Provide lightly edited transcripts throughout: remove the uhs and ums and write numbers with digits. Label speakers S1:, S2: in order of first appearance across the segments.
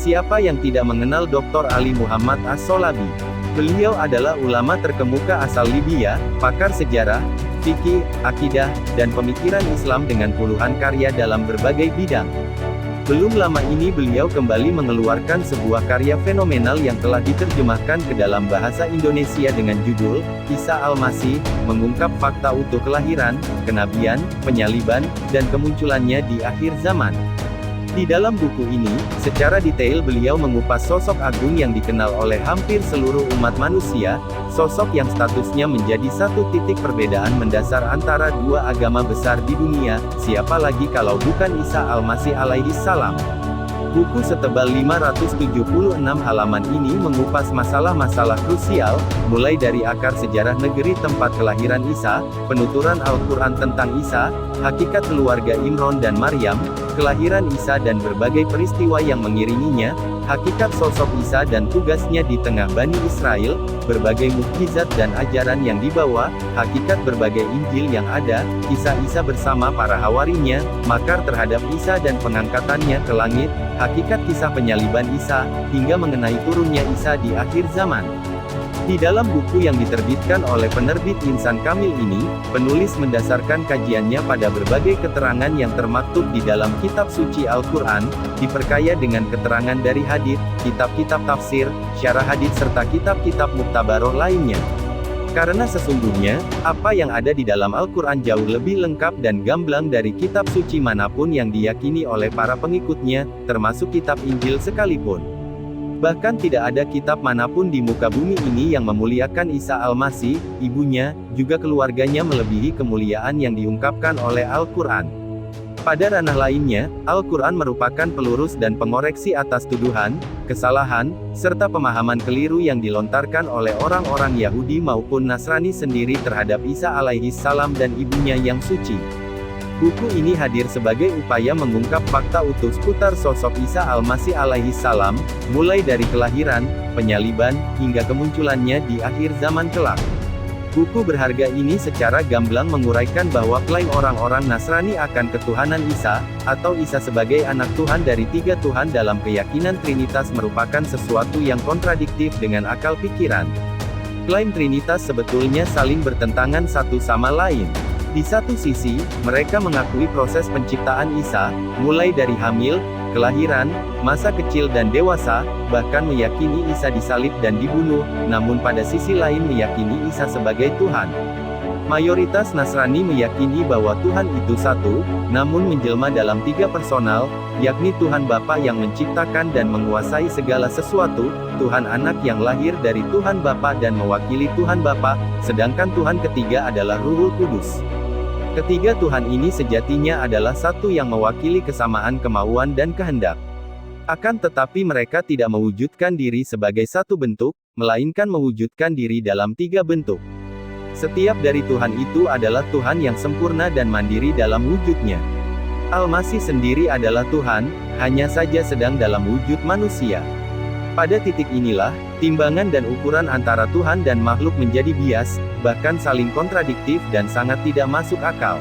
S1: Siapa yang tidak mengenal Dr. Ali Muhammad As-Shalabi? Beliau adalah ulama terkemuka asal Libya, pakar sejarah, fikih, akidah, dan pemikiran Islam dengan puluhan karya dalam berbagai bidang. Belum lama ini beliau kembali mengeluarkan sebuah karya fenomenal yang telah diterjemahkan ke dalam bahasa Indonesia dengan judul, Isa Al-Masih, mengungkap fakta utuh kelahiran, kenabian, penyaliban, dan kemunculannya di akhir zaman. Di dalam buku ini, secara detail beliau mengupas sosok agung yang dikenal oleh hampir seluruh umat manusia, sosok yang statusnya menjadi satu titik perbedaan mendasar antara dua agama besar di dunia, siapa lagi kalau bukan Isa Al-Masih alaihi salam. Buku setebal 576 halaman ini mengupas masalah-masalah krusial, mulai dari akar sejarah negeri tempat kelahiran Isa, penuturan Al-Quran tentang Isa, hakikat keluarga Imron dan Maryam, kelahiran Isa dan berbagai peristiwa yang mengiringinya, hakikat sosok Isa dan tugasnya di tengah Bani Israel, berbagai mukjizat dan ajaran yang dibawa, hakikat berbagai Injil yang ada, kisah Isa bersama para hawarinya, makar terhadap Isa dan pengangkatannya ke langit, hakikat kisah penyaliban Isa, hingga mengenai turunnya Isa di akhir zaman. Di dalam buku yang diterbitkan oleh penerbit Insan Kamil ini, penulis mendasarkan kajiannya pada berbagai keterangan yang termaktub di dalam kitab suci Al-Quran, diperkaya dengan keterangan dari hadits, kitab-kitab tafsir, syarah hadits serta kitab-kitab muktabaroh lainnya. Karena sesungguhnya, apa yang ada di dalam Al-Quran jauh lebih lengkap dan gamblang dari kitab suci manapun yang diyakini oleh para pengikutnya, termasuk kitab Injil sekalipun. Bahkan tidak ada kitab manapun di muka bumi ini yang memuliakan Isa Al-Masih, ibunya, juga keluarganya melebihi kemuliaan yang diungkapkan oleh Al-Quran. Pada ranah lainnya, Al-Quran merupakan pelurus dan pengoreksi atas tuduhan, kesalahan, serta pemahaman keliru yang dilontarkan oleh orang-orang Yahudi maupun Nasrani sendiri terhadap Isa alaihi salam dan ibunya yang suci. Buku ini hadir sebagai upaya mengungkap fakta utuh seputar sosok Isa Al-Masih alaihi salam, mulai dari kelahiran, penyaliban, hingga kemunculannya di akhir zaman kelak. Buku berharga ini secara gamblang menguraikan bahwa klaim orang-orang Nasrani akan ketuhanan Isa, atau Isa sebagai anak Tuhan dari tiga Tuhan dalam keyakinan Trinitas merupakan sesuatu yang kontradiktif dengan akal pikiran. Klaim Trinitas sebetulnya saling bertentangan satu sama lain. Di satu sisi, mereka mengakui proses penciptaan Isa, mulai dari hamil, kelahiran, masa kecil dan dewasa, bahkan meyakini Isa disalib dan dibunuh, namun pada sisi lain meyakini Isa sebagai Tuhan. Mayoritas Nasrani meyakini bahwa Tuhan itu satu, namun menjelma dalam tiga personal, yakni Tuhan Bapa yang menciptakan dan menguasai segala sesuatu, Tuhan Anak yang lahir dari Tuhan Bapa dan mewakili Tuhan Bapa, sedangkan Tuhan ketiga adalah Ruhul Kudus. Ketiga Tuhan ini sejatinya adalah satu yang mewakili kesamaan kemauan dan kehendak. Akan tetapi mereka tidak mewujudkan diri sebagai satu bentuk, melainkan mewujudkan diri dalam tiga bentuk. Setiap dari Tuhan itu adalah Tuhan yang sempurna dan mandiri dalam wujudnya. Al-Masih sendiri adalah Tuhan, hanya saja sedang dalam wujud manusia. Pada titik inilah, timbangan dan ukuran antara Tuhan dan makhluk menjadi bias, bahkan saling kontradiktif dan sangat tidak masuk akal.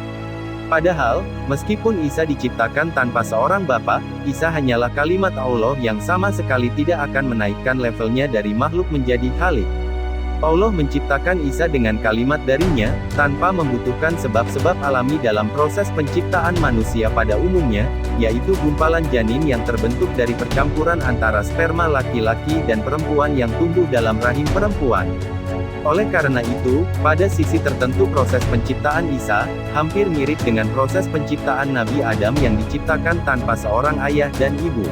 S1: Padahal, meskipun Isa diciptakan tanpa seorang bapa, Isa hanyalah kalimat Allah yang sama sekali tidak akan menaikkan levelnya dari makhluk menjadi khalik. Allah menciptakan Isa dengan kalimat darinya, tanpa membutuhkan sebab-sebab alami dalam proses penciptaan manusia pada umumnya, yaitu gumpalan janin yang terbentuk dari percampuran antara sperma laki-laki dan perempuan yang tumbuh dalam rahim perempuan. Oleh karena itu, pada sisi tertentu proses penciptaan Isa, hampir mirip dengan proses penciptaan Nabi Adam yang diciptakan tanpa seorang ayah dan ibu.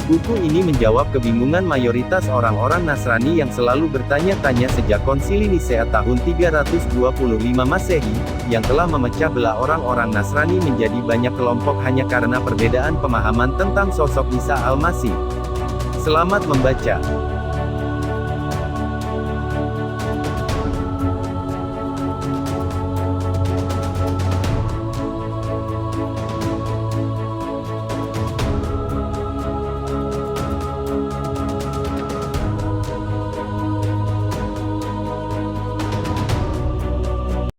S1: Buku ini menjawab kebingungan mayoritas orang-orang Nasrani yang selalu bertanya-tanya sejak Konsili Nisea tahun 325 Masehi, yang telah memecah belah orang-orang Nasrani menjadi banyak kelompok hanya karena perbedaan pemahaman tentang sosok Isa Al-Masih. Selamat membaca.